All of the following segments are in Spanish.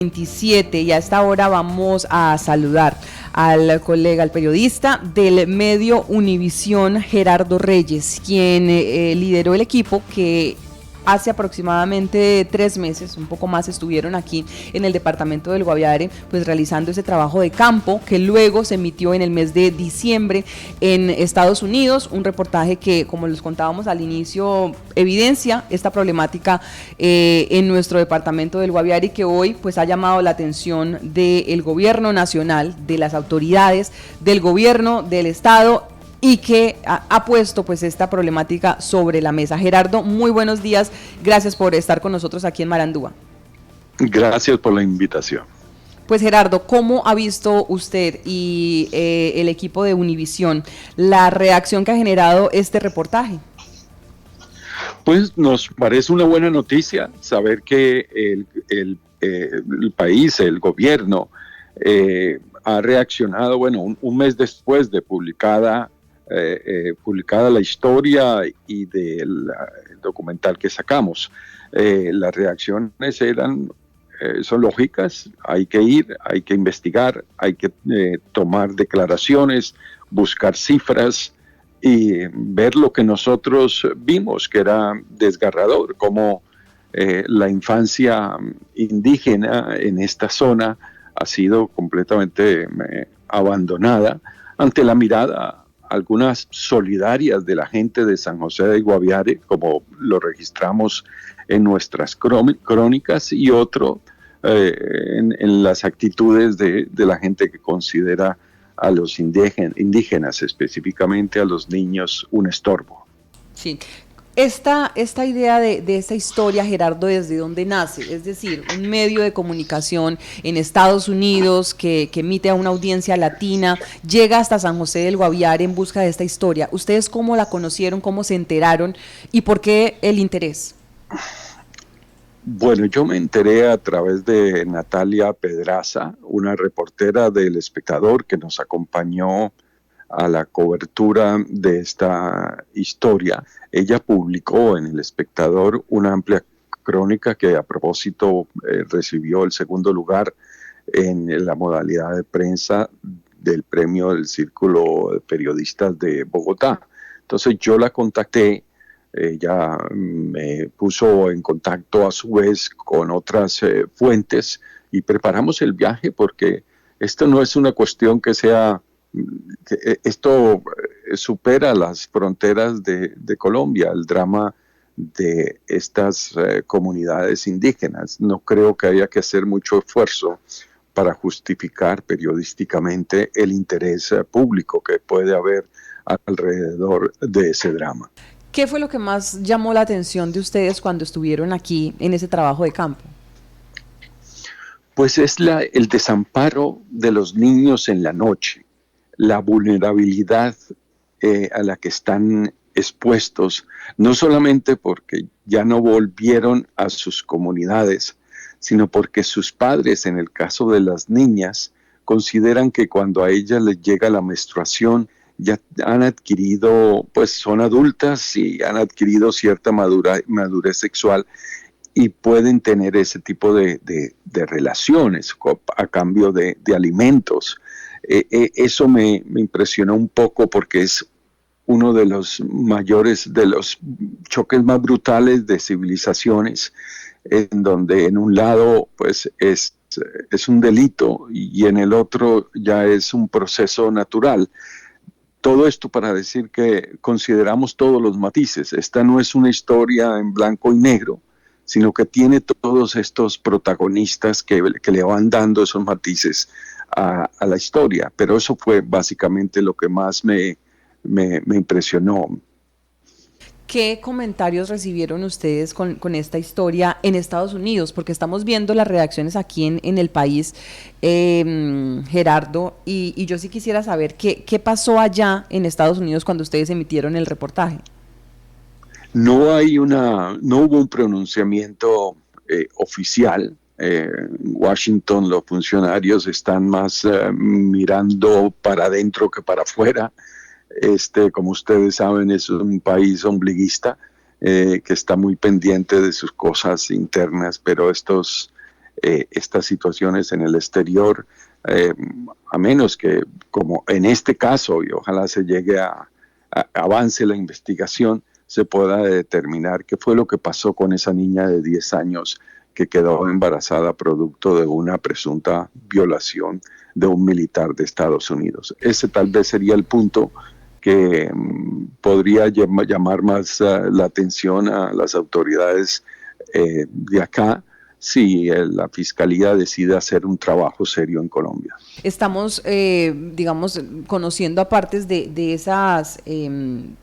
27 y a esta hora vamos a saludar al colega, al periodista del medio Univisión, Gerardo Reyes, quien lideró el equipo que hace aproximadamente 3 meses, un poco más, estuvieron aquí en el departamento del Guaviare, pues realizando ese trabajo de campo que luego se emitió en el mes de diciembre en Estados Unidos, un reportaje que, como les contábamos al inicio, evidencia esta problemática en nuestro departamento del Guaviare y que hoy pues ha llamado la atención del gobierno nacional, de las autoridades, del gobierno del estado, y que ha puesto pues esta problemática sobre la mesa. Gerardo, muy buenos días, gracias por estar con nosotros aquí en Marandúa. Gracias por la invitación. Pues Gerardo, ¿cómo ha visto usted y el equipo de Univisión la reacción que ha generado este reportaje? Pues nos parece una buena noticia saber que el país, el gobierno, ha reaccionado, bueno, un mes después de publicada la historia y del documental que sacamos. Las reacciones son lógicas, hay que ir, hay que investigar, hay que tomar declaraciones, buscar cifras y ver lo que nosotros vimos, que era desgarrador, como la infancia indígena en esta zona ha sido completamente abandonada ante la mirada algunas solidarias de la gente de San José de Guaviare, como lo registramos en nuestras crónicas, y otro en las actitudes de la gente que considera a los indígenas, específicamente a los niños, un estorbo. Sí. Esta idea de esta historia, Gerardo, ¿desde dónde nace? Es decir, un medio de comunicación en Estados Unidos que emite a una audiencia latina, llega hasta San José del Guaviare en busca de esta historia. ¿Ustedes cómo la conocieron, cómo se enteraron y por qué el interés? Bueno, yo me enteré a través de Natalia Pedraza, una reportera del Espectador que nos acompañó a la cobertura de esta historia. Ella publicó en El Espectador una amplia crónica que a propósito recibió el segundo lugar en la modalidad de prensa del premio del Círculo de Periodistas de Bogotá. Entonces yo la contacté, ella me puso en contacto a su vez con otras fuentes y preparamos el viaje porque esto no es una cuestión que sea... Esto supera las fronteras de Colombia, el drama de estas comunidades indígenas. No creo que haya que hacer mucho esfuerzo para justificar periodísticamente el interés público que puede haber alrededor de ese drama. ¿Qué fue lo que más llamó la atención de ustedes cuando estuvieron aquí en ese trabajo de campo? Pues es el desamparo de los niños en la noche, la vulnerabilidad a la que están expuestos, no solamente porque ya no volvieron a sus comunidades, sino porque sus padres, en el caso de las niñas, consideran que cuando a ellas les llega la menstruación, ya han adquirido, pues son adultas y han adquirido cierta madurez sexual y pueden tener ese tipo de relaciones a cambio de alimentos. Eso me impresionó un poco porque es uno de los mayores, de los choques más brutales de civilizaciones, en donde en un lado pues es un delito y en el otro ya es un proceso natural. Todo esto para decir que consideramos todos los matices. Esta no es una historia en blanco y negro, sino que tiene todos estos protagonistas que le van dando esos matices a la historia. Pero eso fue básicamente lo que más me impresionó. ¿Qué comentarios recibieron ustedes con esta historia en Estados Unidos? Porque estamos viendo las reacciones aquí en el país, Gerardo, y yo sí quisiera saber qué pasó allá en Estados Unidos cuando ustedes emitieron el reportaje. No hubo un pronunciamiento oficial. En Washington los funcionarios están más mirando para adentro que para afuera. Como ustedes saben, es un país ombliguista que está muy pendiente de sus cosas internas, pero estos estas situaciones en el exterior, a menos que, como en este caso, y ojalá se llegue a avance la investigación, se pueda determinar qué fue lo que pasó con esa niña de 10 años que quedó embarazada producto de una presunta violación de un militar de Estados Unidos. Ese tal vez sería el punto que podría llamar más la atención a las autoridades de acá si la Fiscalía decide hacer un trabajo serio en Colombia. Estamos, digamos, conociendo aparte de esas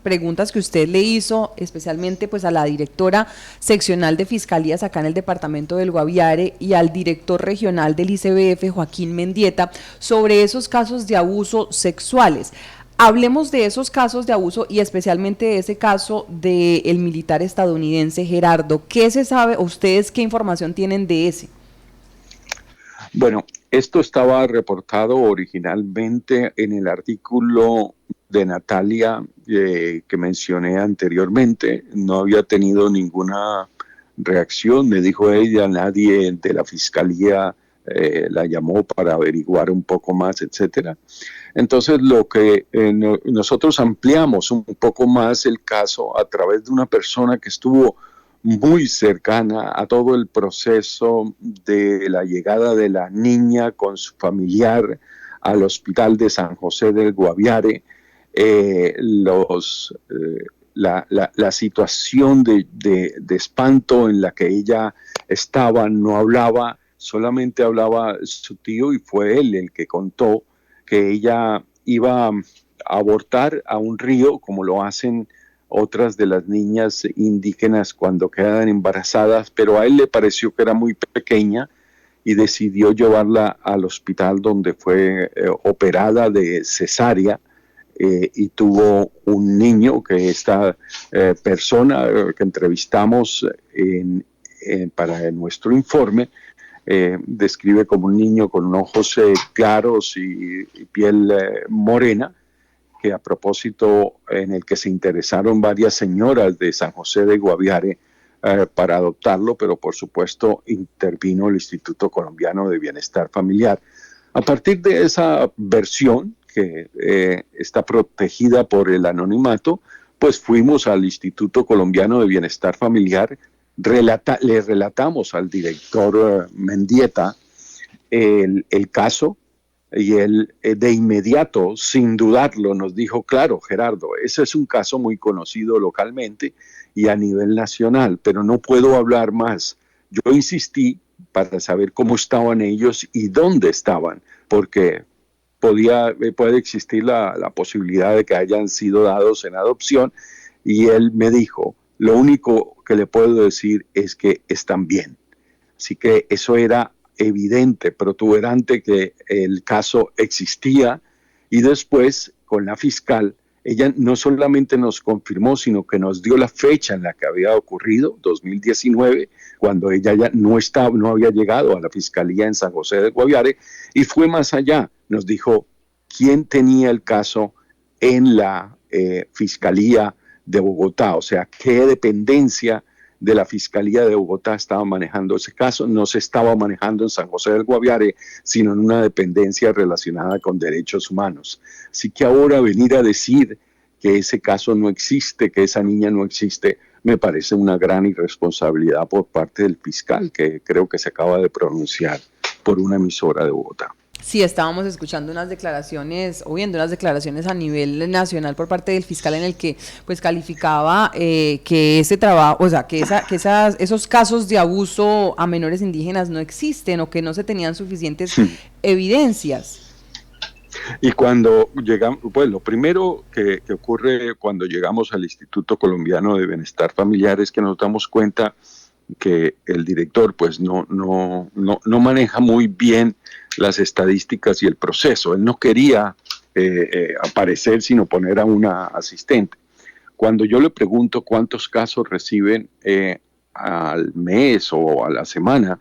preguntas que usted le hizo, especialmente pues a la directora seccional de Fiscalías acá en el departamento del Guaviare y al director regional del ICBF, Joaquín Mendieta, sobre esos casos de abuso sexuales. Hablemos de esos casos de abuso y especialmente de ese caso del militar estadounidense Gerardo. ¿Qué se sabe? ¿Ustedes qué información tienen de ese? Bueno, esto estaba reportado originalmente en el artículo de Natalia que mencioné anteriormente. No había tenido ninguna reacción, me dijo ella, nadie de la Fiscalía la llamó para averiguar un poco más, etcétera. Entonces, lo que nosotros ampliamos un poco más el caso a través de una persona que estuvo muy cercana a todo el proceso de la llegada de la niña con su familiar al hospital de San José del Guaviare, la situación de espanto en la que ella estaba, no hablaba, solamente hablaba su tío y fue él el que contó que ella iba a abortar a un río como lo hacen otras de las niñas indígenas cuando quedan embarazadas, pero a él le pareció que era muy pequeña y decidió llevarla al hospital donde fue operada de cesárea y tuvo un niño que esta persona que entrevistamos para nuestro informe describe como un niño con ojos claros y piel morena, que a propósito en el que se interesaron varias señoras de San José de Guaviare para adoptarlo, pero por supuesto intervino el Instituto Colombiano de Bienestar Familiar. A partir de esa versión, que está protegida por el anonimato, pues fuimos al Instituto Colombiano de Bienestar Familiar, le relatamos al director Mendieta el caso, y él de inmediato, sin dudarlo, nos dijo, claro, Gerardo, ese es un caso muy conocido localmente y a nivel nacional, pero no puedo hablar más. Yo insistí para saber cómo estaban ellos y dónde estaban, porque puede existir la posibilidad de que hayan sido dados en adopción, y él me dijo, lo único que le puedo decir es que están bien. Así que eso era evidente, protuberante, que el caso existía, y después con la fiscal, ella no solamente nos confirmó, sino que nos dio la fecha en la que había ocurrido, 2019, cuando ella ya no había llegado a la fiscalía en San José de Guaviare, y fue más allá, nos dijo quién tenía el caso en la fiscalía de Bogotá, o sea, qué dependencia de la Fiscalía de Bogotá estaba manejando ese caso. No se estaba manejando en San José del Guaviare, sino en una dependencia relacionada con derechos humanos. Así que ahora venir a decir que ese caso no existe, que esa niña no existe, me parece una gran irresponsabilidad por parte del fiscal, que creo que se acaba de pronunciar por una emisora de Bogotá. Sí, estábamos escuchando unas declaraciones o viendo unas declaraciones a nivel nacional por parte del fiscal en el que pues calificaba que ese trabajo, o sea, que esos casos de abuso a menores indígenas no existen o que no se tenían suficientes evidencias. Y cuando llegamos, pues lo primero que ocurre cuando llegamos al Instituto Colombiano de Bienestar Familiar es que nos damos cuenta que el director pues no maneja muy bien las estadísticas y el proceso. Él no quería aparecer, sino poner a una asistente. Cuando yo le pregunto cuántos casos reciben al mes o a la semana,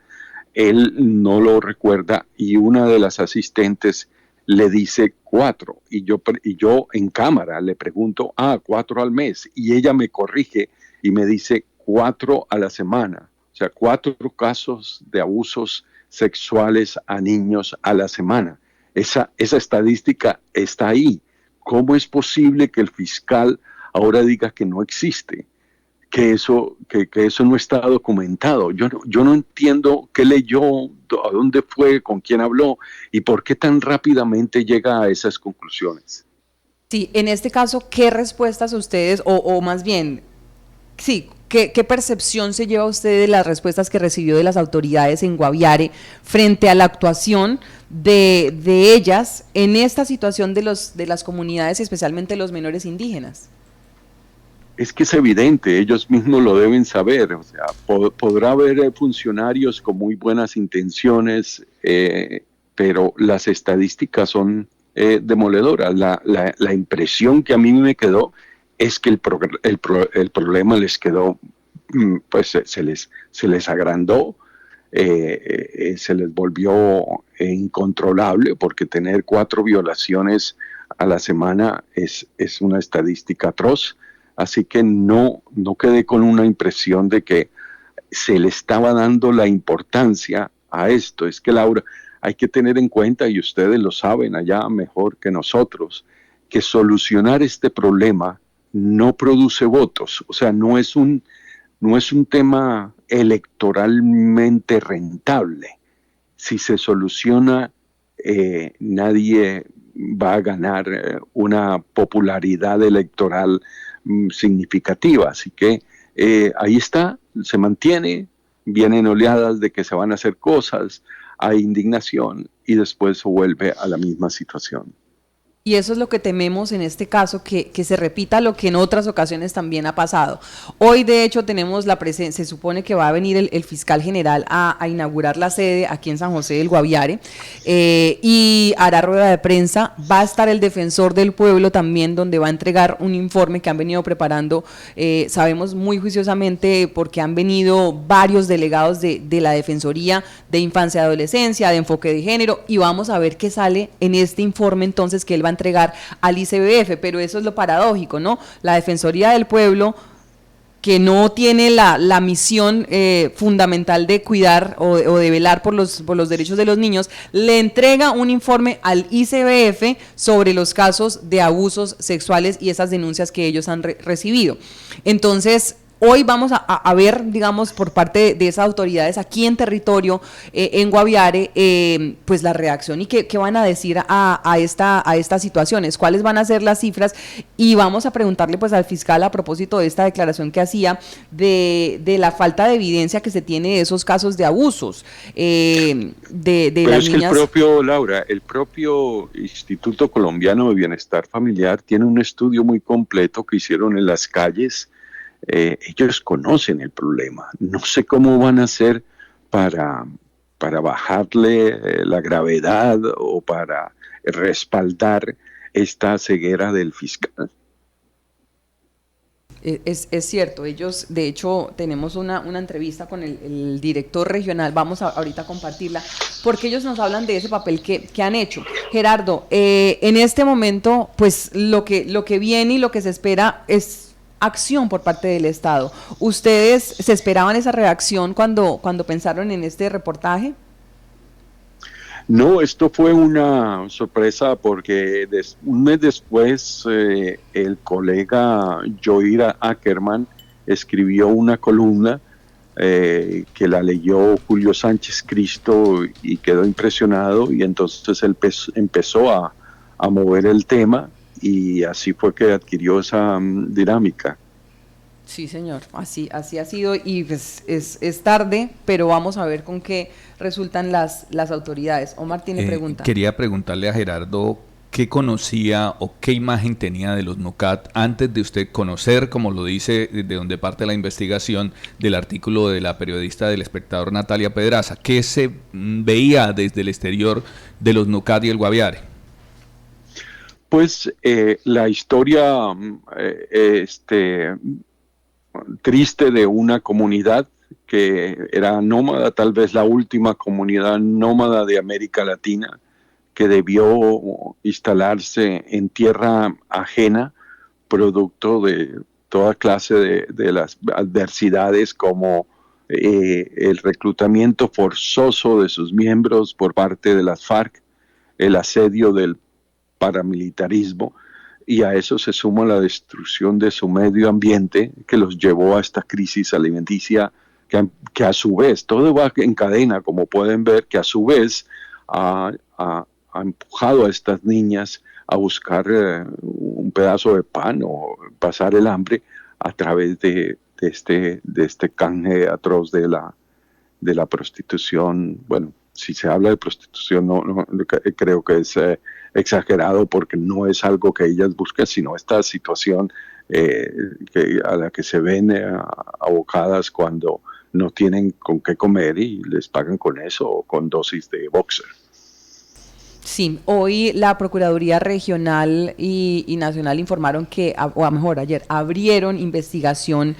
él no lo recuerda, y una de las asistentes le dice 4, y yo en cámara le pregunto, 4 al mes, y ella me corrige y me dice 4 a la semana, o sea, 4 casos de abusos sexuales a niños a la semana. Esa estadística está ahí. ¿Cómo es posible que el fiscal ahora diga que no existe? Que eso no está documentado. Yo no entiendo qué leyó, a dónde fue, con quién habló y por qué tan rápidamente llega a esas conclusiones. Sí, en este caso, ¿qué respuestas ustedes, o más bien, sí, qué percepción se lleva usted de las respuestas que recibió de las autoridades en Guaviare frente a la actuación de ellas en esta situación de las comunidades, especialmente los menores indígenas? Es que es evidente, ellos mismos lo deben saber. O sea, podrá haber funcionarios con muy buenas intenciones, pero las estadísticas son demoledoras. La impresión que a mí me quedó es que el problema les quedó, pues se les agrandó, se les volvió incontrolable, porque tener 4 violaciones a la semana es una estadística atroz. Así que no quedé con una impresión de que se le estaba dando la importancia a esto. Es que, Laura, hay que tener en cuenta, y ustedes lo saben allá mejor que nosotros, que solucionar este problema no produce votos. O sea, no es un tema electoralmente rentable. Si se soluciona, nadie va a ganar una popularidad electoral significativa. Así que ahí está, se mantiene, vienen oleadas de que se van a hacer cosas, hay indignación y después se vuelve a la misma situación. Y eso es lo que tememos en este caso, que se repita lo que en otras ocasiones también ha pasado. Hoy, de hecho, tenemos la presencia, se supone que va a venir el fiscal general a inaugurar la sede aquí en San José del Guaviare, y hará rueda de prensa. Va a estar el defensor del pueblo también, donde va a entregar un informe que han venido preparando, sabemos muy juiciosamente, porque han venido varios delegados de la Defensoría de Infancia y Adolescencia, de Enfoque de Género, y vamos a ver qué sale en este informe entonces que él va a entregar al ICBF. Pero eso es lo paradójico, ¿no? La Defensoría del Pueblo, que no tiene la misión fundamental de cuidar o de velar por los derechos de los niños, le entrega un informe al ICBF sobre los casos de abusos sexuales y esas denuncias que ellos han recibido. Entonces, hoy vamos a ver, digamos, por parte de esas autoridades aquí en territorio, en Guaviare, pues la reacción y qué van a decir a estas situaciones, cuáles van a ser las cifras, y vamos a preguntarle pues al fiscal a propósito de esta declaración que hacía de la falta de evidencia que se tiene de esos casos de abusos de Pero las es niñas. Que el propio, Laura, el propio Instituto Colombiano de Bienestar Familiar tiene un estudio muy completo que hicieron en las calles. Ellos conocen el problema. No sé cómo van a hacer para bajarle la gravedad o para respaldar esta ceguera del fiscal. Es cierto, ellos, de hecho, tenemos una entrevista con el director regional, vamos ahorita a compartirla, porque ellos nos hablan de ese papel que han hecho. Gerardo, en este momento, pues lo que viene y lo que se espera es acción por parte del Estado. ¿Ustedes se esperaban esa reacción cuando pensaron en este reportaje? No, esto fue una sorpresa porque un mes después el colega Joira Ackerman escribió una columna que la leyó Julio Sánchez Cristo y quedó impresionado, y entonces él empezó a mover el tema, y así fue que adquirió esa dinámica. Sí, señor, así ha sido, y pues es tarde, pero vamos a ver con qué resultan las autoridades. Omar tiene pregunta. Quería preguntarle a Gerardo qué conocía o qué imagen tenía de los NUCAT antes de usted conocer, como lo dice, de donde parte la investigación del artículo de la periodista del Espectador Natalia Pedraza. ¿Qué se veía desde el exterior de los NUCAT y el Guaviare? Pues la historia triste de una comunidad que era nómada, tal vez la última comunidad nómada de América Latina, que debió instalarse en tierra ajena, producto de toda clase de las adversidades como el reclutamiento forzoso de sus miembros por parte de las FARC, el asedio del paramilitarismo, y a eso se suma la destrucción de su medio ambiente que los llevó a esta crisis alimenticia que a su vez, todo va en cadena, como pueden ver, que a su vez ha empujado a estas niñas a buscar un pedazo de pan o pasar el hambre a través de este canje atroz de la prostitución. Bueno, si se habla de prostitución, no creo que es exagerado, porque no es algo que ellas buscan, sino esta situación a la que se ven abocadas cuando no tienen con qué comer y les pagan con eso o con dosis de boxer. Sí, hoy la Procuraduría Regional y Nacional informaron que, o a mejor ayer, abrieron investigación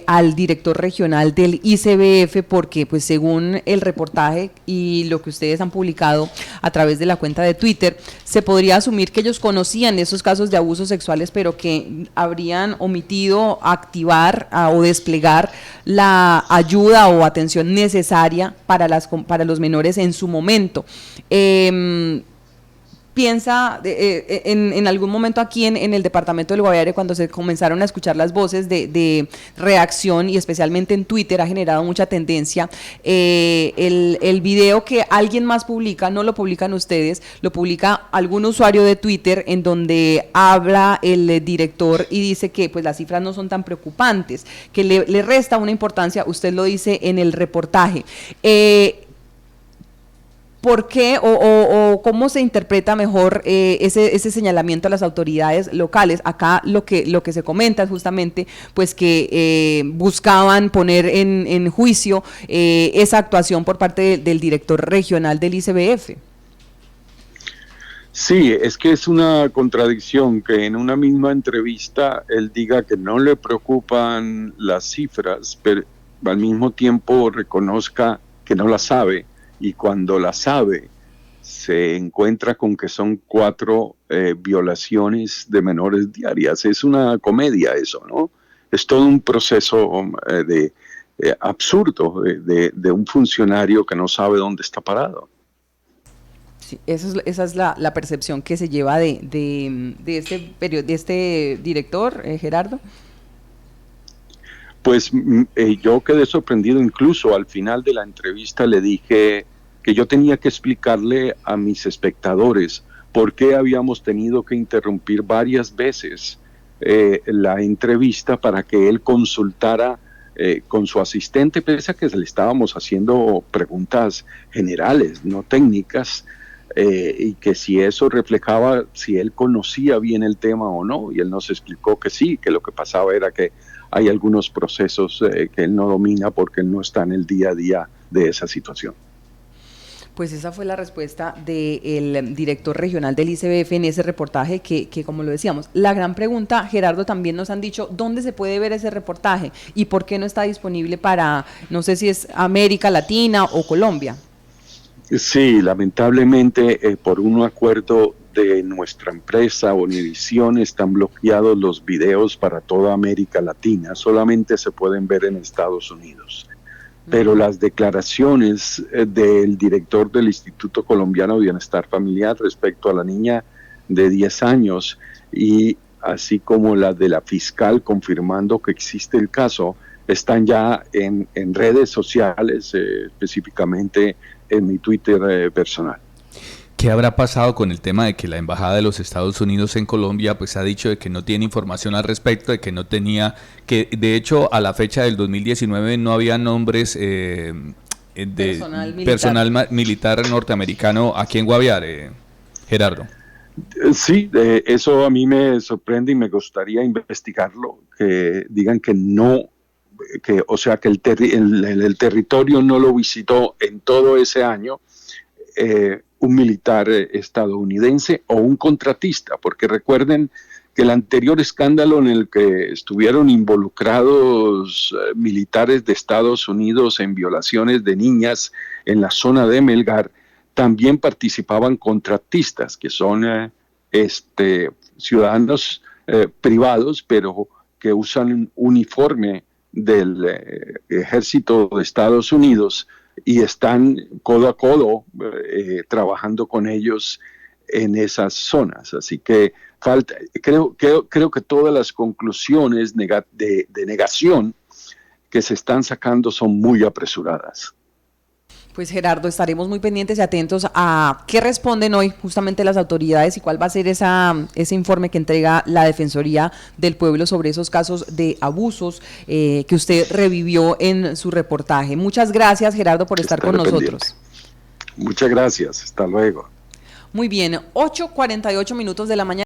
al director regional del ICBF porque, pues, según el reportaje y lo que ustedes han publicado a través de la cuenta de Twitter, se podría asumir que ellos conocían esos casos de abusos sexuales, pero que habrían omitido activar o desplegar la ayuda o atención necesaria para los menores en su momento. Piensa en algún momento aquí en el departamento del Guaviare, cuando se comenzaron a escuchar las voces de reacción, y especialmente en Twitter ha generado mucha tendencia, el video que alguien más publica, no lo publican ustedes, lo publica algún usuario de Twitter, en donde habla el director y dice que, pues, las cifras no son tan preocupantes, que le resta una importancia, usted lo dice en el reportaje. ¿Por qué o cómo se interpreta mejor ese señalamiento a las autoridades locales? Acá lo que se comenta es justamente, pues, que buscaban poner en juicio esa actuación por parte del director regional del ICBF. Sí, es que es una contradicción que en una misma entrevista él diga que no le preocupan las cifras, pero al mismo tiempo reconozca que no las sabe. Y cuando la sabe, se encuentra con que son 4 violaciones de menores diarias. Es una comedia eso, ¿no? Es todo un proceso absurdo de un funcionario que no sabe dónde está parado. Sí, esa es la percepción que se lleva de este director, Gerardo. Pues yo quedé sorprendido. Incluso al final de la entrevista le dije que yo tenía que explicarle a mis espectadores por qué habíamos tenido que interrumpir varias veces la entrevista para que él consultara con su asistente, pese a que le estábamos haciendo preguntas generales, no técnicas, y que si eso reflejaba si él conocía bien el tema o no. Y él nos explicó que sí, que lo que pasaba era que hay algunos procesos que él no domina porque él no está en el día a día de esa situación. Pues esa fue la respuesta del director regional del ICBF en ese reportaje que, como lo decíamos, la gran pregunta, Gerardo, también nos han dicho, ¿dónde se puede ver ese reportaje? ¿Y por qué no está disponible para, no sé si es América Latina o Colombia? Sí, lamentablemente por un acuerdo de nuestra empresa Univisión están bloqueados los videos para toda América Latina, solamente se pueden ver en Estados Unidos. Pero las declaraciones del director del Instituto Colombiano de Bienestar Familiar respecto a la niña de 10 años, y así como la de la fiscal confirmando que existe el caso, están ya en redes sociales, específicamente en mi Twitter personal. ¿Qué habrá pasado con el tema de que la Embajada de los Estados Unidos en Colombia pues ha dicho de que no tiene información al respecto, de que no tenía, que de hecho a la fecha del 2019 no había nombres de personal militar norteamericano aquí en Guaviare, Gerardo? Sí, eso a mí me sorprende y me gustaría investigarlo, que digan que no, que, o sea, que el territorio no lo visitó en todo ese año un militar estadounidense o un contratista, porque recuerden que el anterior escándalo en el que estuvieron involucrados militares de Estados Unidos en violaciones de niñas en la zona de Melgar, también participaban contratistas, que son ciudadanos privados, pero que usan un uniforme del ejército de Estados Unidos y están codo a codo trabajando con ellos en esas zonas. Así que creo que todas las conclusiones de negación que se están sacando son muy apresuradas. Pues Gerardo, estaremos muy pendientes y atentos a qué responden hoy justamente las autoridades y cuál va a ser ese informe que entrega la Defensoría del Pueblo sobre esos casos de abusos que usted revivió en su reportaje. Muchas gracias, Gerardo, por estar con nosotros. Muchas gracias, hasta luego. Muy bien, 8:48 de la mañana.